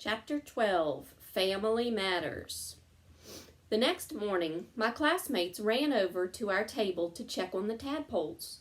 Chapter 12, Family Matters. The next morning, my classmates ran over to our table to check on the tadpoles,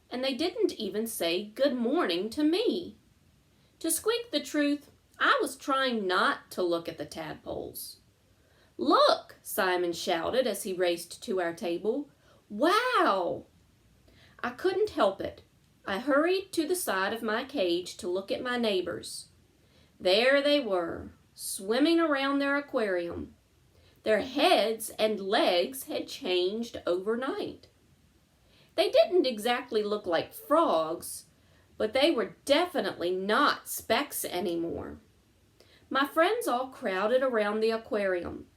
and they didn't even say good morning to me. To squeak the truth, I was trying not to look at the tadpoles. "Look!" Simon shouted as he raced to our table. "Wow!" I couldn't help it. I hurried to the side of my cage to look at my neighbors. There they were, swimming around their aquarium. Their heads and legs had changed overnight. They didn't exactly look like frogs, but they were definitely not specks anymore. My friends all crowded around the aquarium.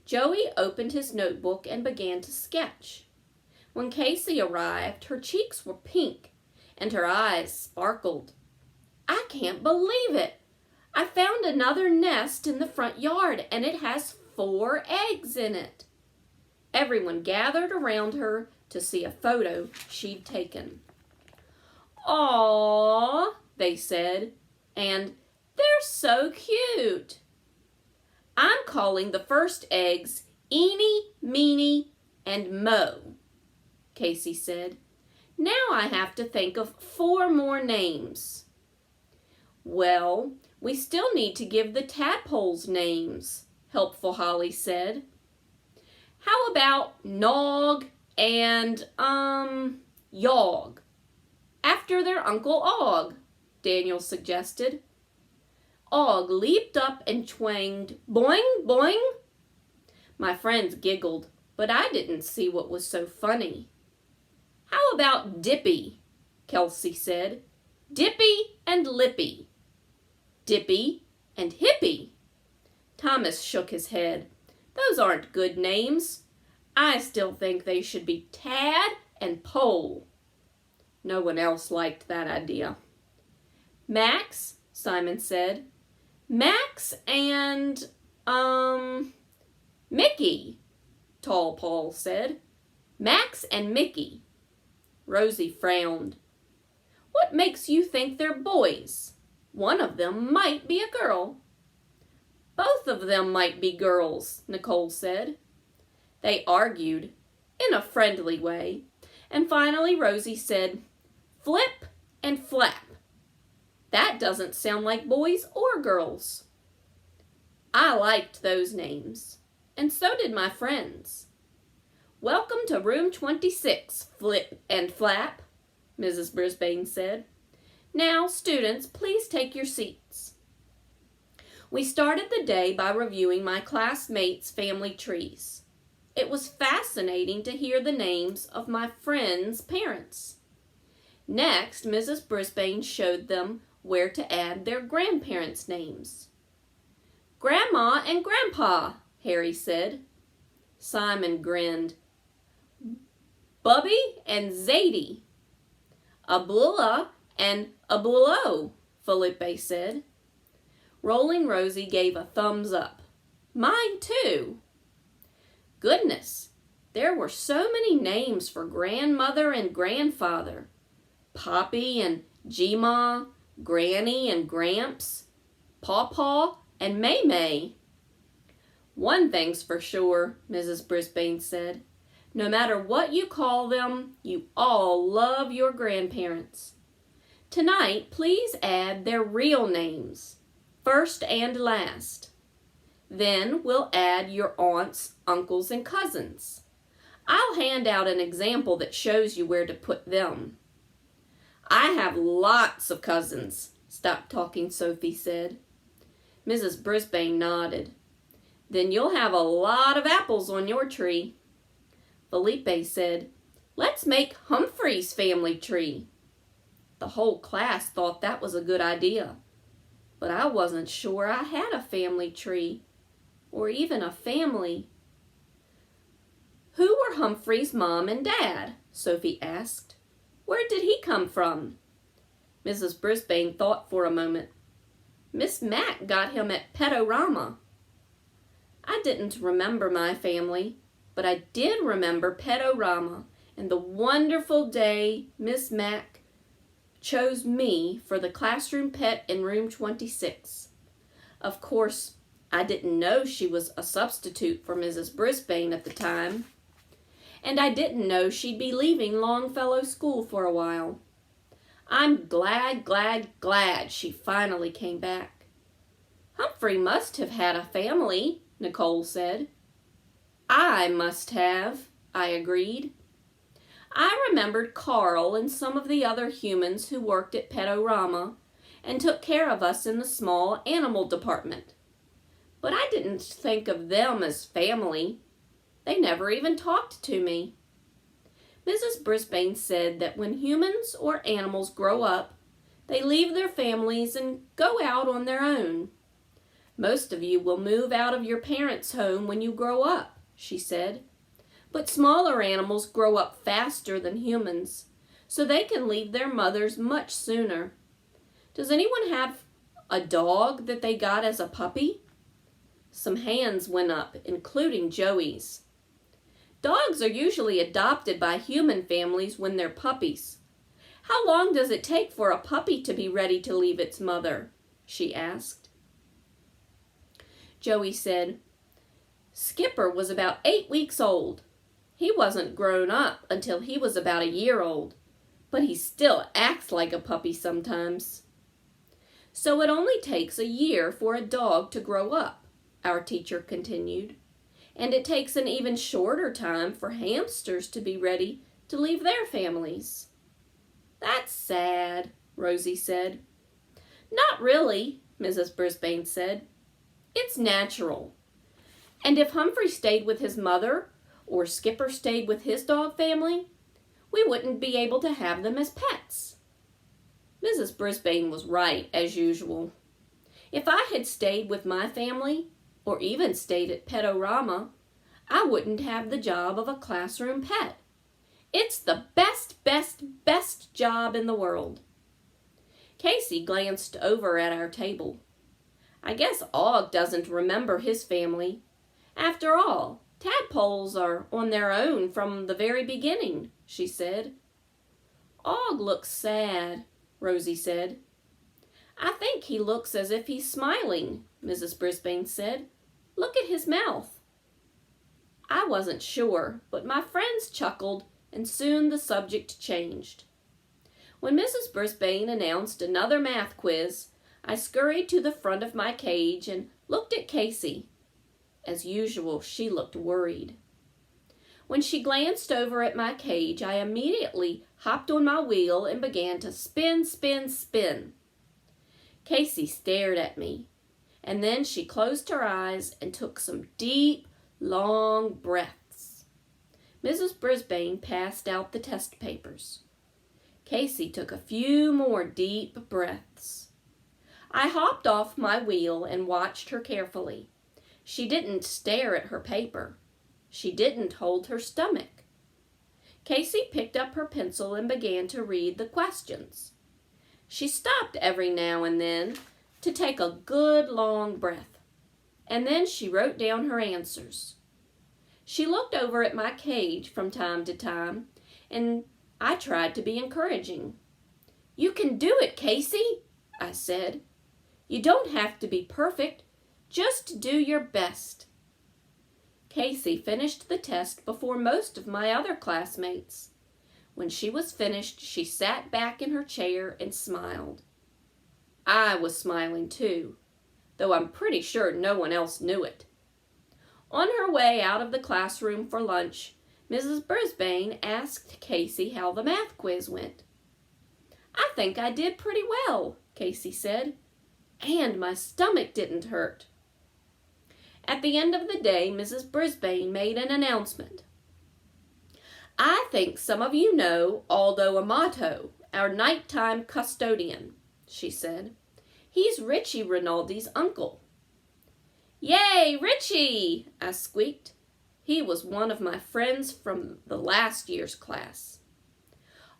Joey opened his notebook and began to sketch. When Casey arrived, her cheeks were pink and her eyes sparkled. "I can't believe it! I found another nest in the front yard, and it has 4 eggs in it." Everyone gathered around her to see a photo she'd taken. "Aww," they said, and "they're so cute." "I'm calling the first eggs Eeny, Meeny, and Mo," Casey said. "Now I have to think of 4 more names." "Well, we still need to give the tadpoles names," helpful Holly said. "How about Nog and, Yog, after their Uncle Og," Daniel suggested. Og leaped up and twanged, "Boing, boing." My friends giggled, but I didn't see what was so funny. "How about Dippy?" Kelsey said. "Dippy and Lippy." "Dippy and Hippy." Thomas shook his head. "Those aren't good names. I still think they should be Tad and Pole." No one else liked that idea. "Max," Simon said. "Max and, Mickey," Tall Paul said. "Max and Mickey." Rosie frowned. "What makes you think they're boys? One of them might be a girl." "Both of them might be girls," Nicole said. They argued, in a friendly way, and finally Rosie said, "Flip and Flap. That doesn't sound like boys or girls." I liked those names, and so did my friends. "Welcome to room 26, Flip and Flap," Mrs. Brisbane said. "Now, students, please take your seats." We started the day by reviewing my classmates' family trees. It was fascinating to hear the names of my friends' parents. Next, Mrs. Brisbane showed them where to add their grandparents' names. "Grandma and Grandpa," Harry said. Simon grinned. "Bubby and Zadie." "Abula and Abulo," Felipe said. Rolling Rosie gave a thumbs up. "Mine too." Goodness, there were so many names for grandmother and grandfather. Poppy and Gma, Granny and Gramps, Pawpaw and May-May. "One thing's for sure," Mrs. Brisbane said. "No matter what you call them, you all love your grandparents. Tonight, please add their real names, first and last. Then we'll add your aunts, uncles, and cousins. I'll hand out an example that shows you where to put them." "I have lots of cousins," Stop Talking Sophie said. Mrs. Brisbane nodded. "Then you'll have a lot of apples on your tree." Felipe said, "Let's make Humphrey's family tree." The whole class thought that was a good idea, but I wasn't sure I had a family tree, or even a family. "Who were Humphrey's mom and dad?" Sophie asked. "Where did he come from?" Mrs. Brisbane thought for a moment. "Miss Mack got him at Pedorama." I didn't remember my family, but I did remember Pedorama and the wonderful day Miss Mack chose me for the classroom pet in room 26. Of course, I didn't know she was a substitute for Mrs. Brisbane at the time, and I didn't know she'd be leaving Longfellow School for a while. I'm glad she finally came back. Humphrey must have had a family, Nicole said. I must have, I agreed. I remembered Carl and some of the other humans who worked at Petorama and took care of us in the small animal department. But I didn't think of them as family. They never even talked to me. Mrs. Brisbane said that when humans or animals grow up, they leave their families and go out on their own. Most of you will move out of your parents' home when you grow up, she said. But smaller animals grow up faster than humans, so they can leave their mothers much sooner. Does anyone have a dog that they got as a puppy? Some hands went up, including Joey's. Dogs are usually adopted by human families when they're puppies. How long does it take for a puppy to be ready to leave its mother? She asked. Joey said, Skipper was about 8 weeks old. He wasn't grown up until he was about a year old, but he still acts like a puppy sometimes. So it only takes a year for a dog to grow up, our teacher continued. And it takes an even shorter time for hamsters to be ready to leave their families. That's sad, Rosie said. Not really, Mrs. Brisbane said. It's natural. And if Humphrey stayed with his mother, or Skipper stayed with his dog family, we wouldn't be able to have them as pets. Mrs. Brisbane was right, as usual. If I had stayed with my family, or even stayed at Petorama, I wouldn't have the job of a classroom pet. It's the best job in the world. Casey glanced over at our table. I guess Og doesn't remember his family. After all, tadpoles are on their own from the very beginning, she said. Og looks sad, Rosie said. I think he looks as if he's smiling, Mrs. Brisbane said. Look at his mouth. I wasn't sure, but my friends chuckled, and soon the subject changed. When Mrs. Brisbane announced another math quiz, I scurried to the front of my cage and looked at Casey. As usual, she looked worried. When she glanced over at my cage, I immediately hopped on my wheel and began to spin. Casey stared at me, and then she closed her eyes and took some deep, long breaths. Mrs. Brisbane passed out the test papers. Casey took a few more deep breaths. I hopped off my wheel and watched her carefully. She didn't stare at her paper. She didn't hold her stomach. Casey picked up her pencil and began to read the questions. She stopped every now and then to take a good long breath, and then she wrote down her answers. She looked over at my cage from time to time, and I tried to be encouraging. "You can do it, Casey," I said. "You don't have to be perfect. Just do your best." Casey finished the test before most of my other classmates. When she was finished, she sat back in her chair and smiled. I was smiling too, though I'm pretty sure no one else knew it. On her way out of the classroom for lunch, Mrs. Brisbane asked Casey how the math quiz went. "I think I did pretty well," Casey said, "and my stomach didn't hurt." At the end of the day, Mrs. Brisbane made an announcement. "I think some of you know Aldo Amato, our nighttime custodian," she said. "He's Richie Rinaldi's uncle." "Yay, Richie!" I squeaked. He was one of my friends from the last year's class.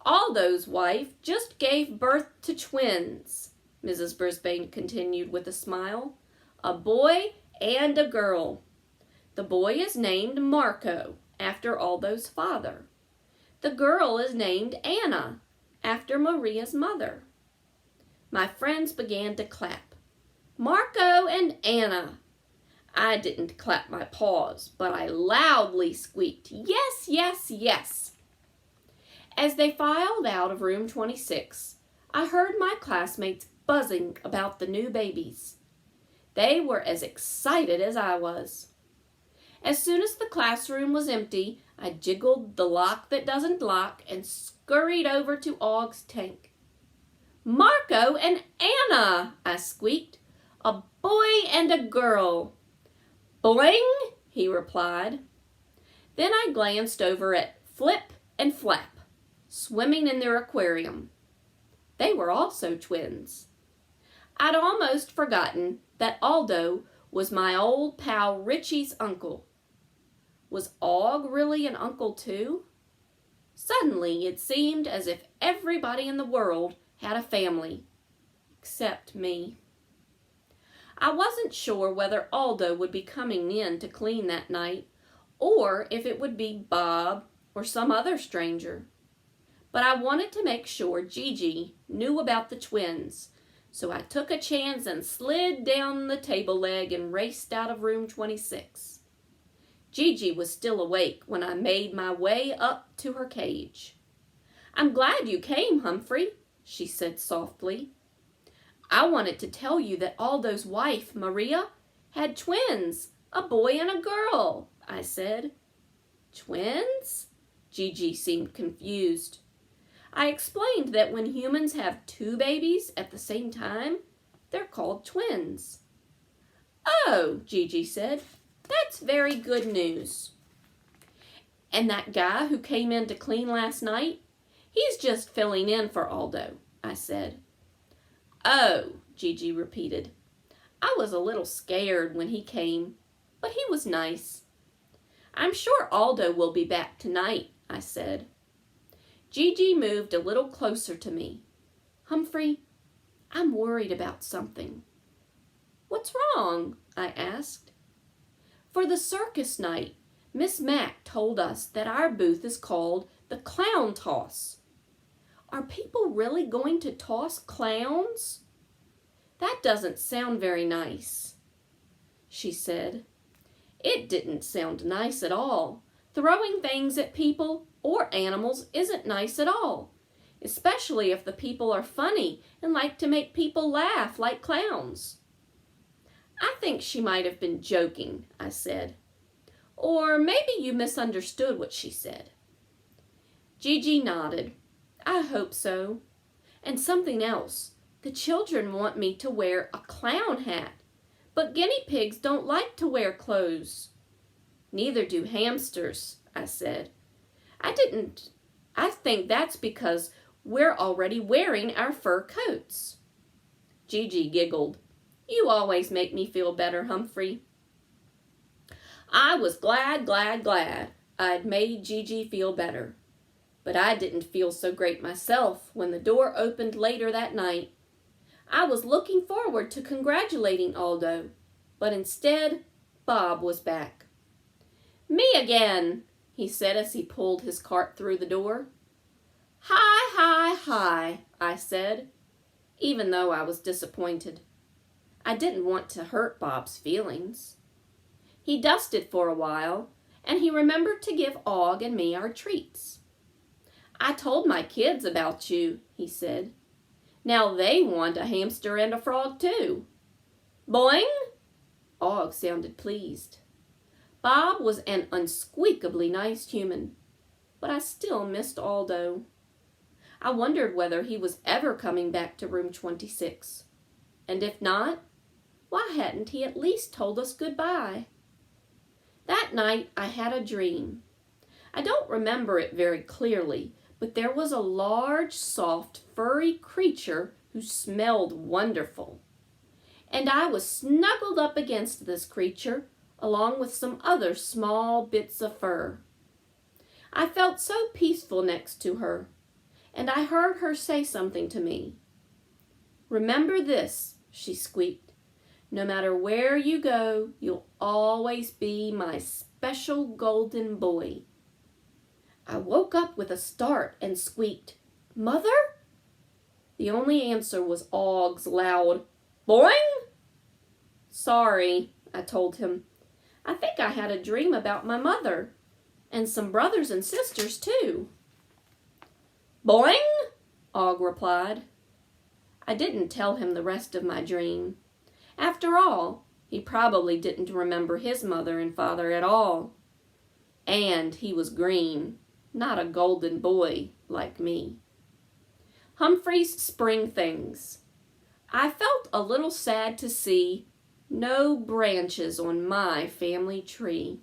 "Aldo's wife just gave birth to twins," Mrs. Brisbane continued with a smile. "A boy and a girl. The boy is named Marco, after Aldo's father. The girl is named Anna, after Maria's mother." My friends began to clap. Marco and Anna. I didn't clap my paws, but I loudly squeaked, yes, yes, yes. As they filed out of room 26, I heard my classmates buzzing about the new babies. They were as excited as I was. As soon as the classroom was empty, I jiggled the lock that doesn't lock and scurried over to Aug's tank. Marco and Anna, I squeaked. A boy and a girl. Boing, he replied. Then I glanced over at Flip and Flap, swimming in their aquarium. They were also twins. I'd almost forgotten that Aldo was my old pal Richie's uncle. Was Aug really an uncle too? Suddenly it seemed as if everybody in the world had a family, except me. I wasn't sure whether Aldo would be coming in to clean that night, or if it would be Bob or some other stranger. But I wanted to make sure Gigi knew about the twins, so I took a chance and slid down the table leg and raced out of room 26. Gigi was still awake when I made my way up to her cage. I'm glad you came, Humphrey, she said softly. I wanted to tell you that Aldo's wife, Maria, had twins, a boy and a girl, I said. Twins? Gigi seemed confused. I explained that when humans have two babies at the same time, they're called twins. Oh, Gigi said, that's very good news. And that guy who came in to clean last night, he's just filling in for Aldo, I said. Oh, Gigi repeated. I was a little scared when he came, but he was nice. I'm sure Aldo will be back tonight, I said. Gigi moved a little closer to me. Humphrey, I'm worried about something. What's wrong? I asked. For the circus night, Miss Mack told us that our booth is called the Clown Toss. Are people really going to toss clowns? That doesn't sound very nice, she said. It didn't sound nice at all. Throwing things at people or animals isn't nice at all, especially if the people are funny and like to make people laugh like clowns. I think she might have been joking, I said. Or maybe you misunderstood what she said. Gigi nodded. I hope so. And something else. The children want me to wear a clown hat, but guinea pigs don't like to wear clothes. Neither do hamsters, I said. I think that's because we're already wearing our fur coats. Gigi giggled. You always make me feel better, Humphrey. I was glad I'd made Gigi feel better. But I didn't feel so great myself when the door opened later that night. I was looking forward to congratulating Aldo, but instead, Bob was back. Me again, he said as he pulled his cart through the door. Hi, hi, hi, I said, even though I was disappointed. I didn't want to hurt Bob's feelings. He dusted for a while, and he remembered to give Aug and me our treats. I told my kids about you, he said. Now they want a hamster and a frog too. Boing! Aug sounded pleased. Bob was an unsqueakably nice human, but I still missed Aldo. I wondered whether he was ever coming back to room 26. And if not, why hadn't he at least told us goodbye? That night I had a dream. I don't remember it very clearly, but there was a large, soft, furry creature who smelled wonderful. And I was snuggled up against this creature, along with some other small bits of fur. I felt so peaceful next to her, and I heard her say something to me. Remember this, she squeaked. No matter where you go, you'll always be my special golden boy. I woke up with a start and squeaked, Mother? The only answer was Aug's loud, Boing! Sorry, I told him. I think I had a dream about my mother, and some brothers and sisters too. Boing, Og replied. I didn't tell him the rest of my dream. After all, he probably didn't remember his mother and father at all. And he was green, not a golden boy like me. Humphrey's spring things. I felt a little sad to see no branches on my family tree.